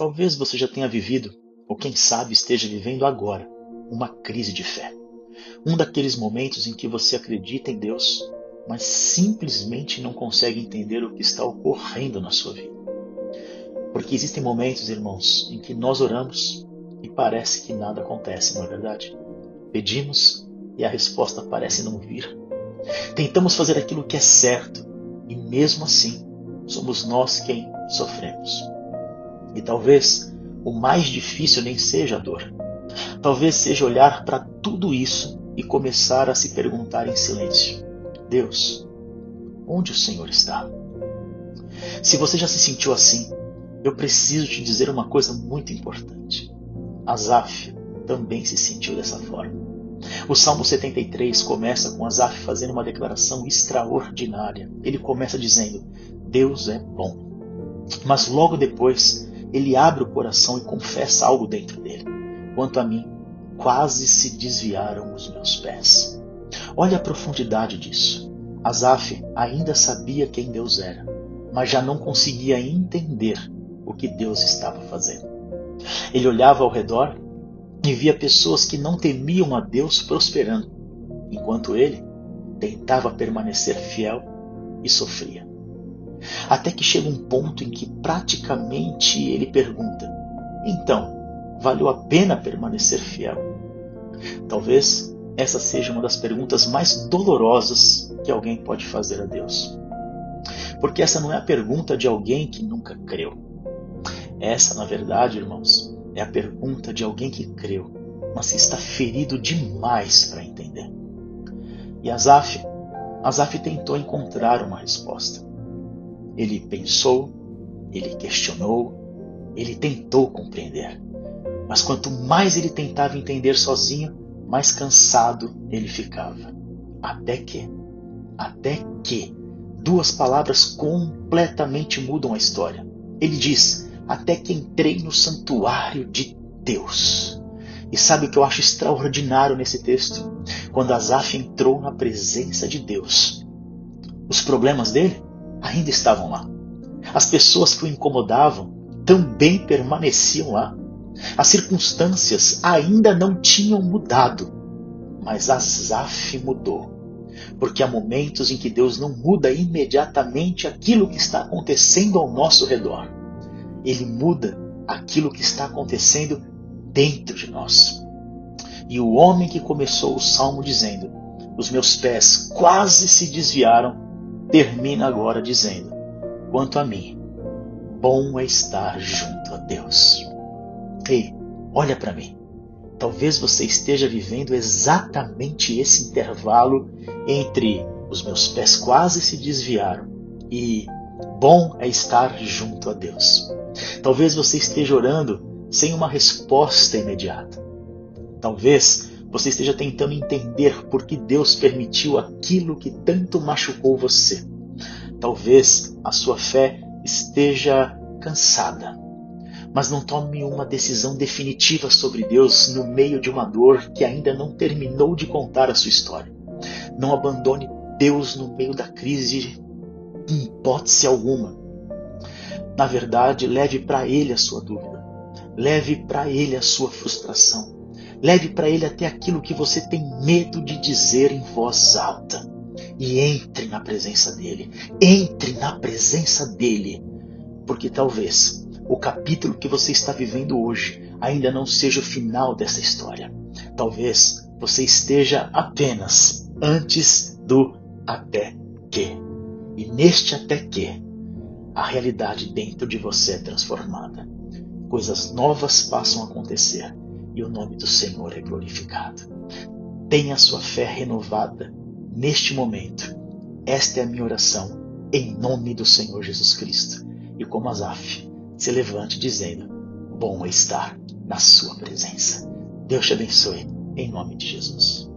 Talvez você já tenha vivido, ou quem sabe esteja vivendo agora, uma crise de fé. Um daqueles momentos em que você acredita em Deus, mas simplesmente não consegue entender o que está ocorrendo na sua vida. Porque existem momentos, irmãos, em que nós oramos e parece que nada acontece, não é verdade? Pedimos e a resposta parece não vir. Tentamos fazer aquilo que é certo e mesmo assim somos nós quem sofremos. E talvez o mais difícil nem seja a dor. Talvez seja olhar para tudo isso e começar a se perguntar em silêncio: Deus, onde o Senhor está? Se você já se sentiu assim, eu preciso te dizer uma coisa muito importante. Asaf também se sentiu dessa forma. O Salmo 73 começa com Asaf fazendo uma declaração extraordinária. Ele começa dizendo: Deus é bom. Mas logo depois, ele abre o coração e confessa algo dentro dele. Quanto a mim, quase se desviaram os meus pés. Olha a profundidade disso. Asaf ainda sabia quem Deus era, mas já não conseguia entender o que Deus estava fazendo. Ele olhava ao redor e via pessoas que não temiam a Deus prosperando, enquanto ele tentava permanecer fiel e sofria. Até que chega um ponto em que praticamente ele pergunta: então, valeu a pena permanecer fiel? Talvez essa seja uma das perguntas mais dolorosas que alguém pode fazer a Deus. Porque essa não é a pergunta de alguém que nunca creu. Essa, na verdade, irmãos, é a pergunta de alguém que creu, mas que está ferido demais para entender. E Asaf tentou encontrar uma resposta. Ele pensou, ele questionou, ele tentou compreender. Mas quanto mais ele tentava entender sozinho, mais cansado ele ficava. Até que duas palavras completamente mudam a história. Ele diz: até que entrei no santuário de Deus. E sabe o que eu acho extraordinário nesse texto? Quando Asaf entrou na presença de Deus, os problemas dele ainda estavam lá. As pessoas que o incomodavam também permaneciam lá. As circunstâncias ainda não tinham mudado, mas Asaf mudou. Porque há momentos em que Deus não muda imediatamente aquilo que está acontecendo ao nosso redor. Ele muda aquilo que está acontecendo dentro de nós. E o homem que começou o salmo dizendo: os meus pés quase se desviaram, termina agora dizendo: quanto a mim, bom é estar junto a Deus. Ei, olha para mim. Talvez você esteja vivendo exatamente esse intervalo entre os meus pés quase se desviaram e bom é estar junto a Deus. Talvez você esteja orando sem uma resposta imediata. Talvez você esteja tentando entender por que Deus permitiu aquilo que tanto machucou você. Talvez a sua fé esteja cansada. Mas não tome uma decisão definitiva sobre Deus no meio de uma dor que ainda não terminou de contar a sua história. Não abandone Deus no meio da crise, em hipótese alguma. Na verdade, leve para Ele a sua dúvida. Leve para Ele a sua frustração. Leve para Ele até aquilo que você tem medo de dizer em voz alta. E entre na presença dEle. Entre na presença dEle. Porque talvez o capítulo que você está vivendo hoje ainda não seja o final dessa história. Talvez você esteja apenas antes do até que. E neste até que, a realidade dentro de você é transformada. Coisas novas passam a acontecer e o nome do Senhor é glorificado. Tenha sua fé renovada neste momento. Esta é a minha oração em nome do Senhor Jesus Cristo. E como Asaf, se levante dizendo: bom é estar na sua presença. Deus te abençoe, em nome de Jesus.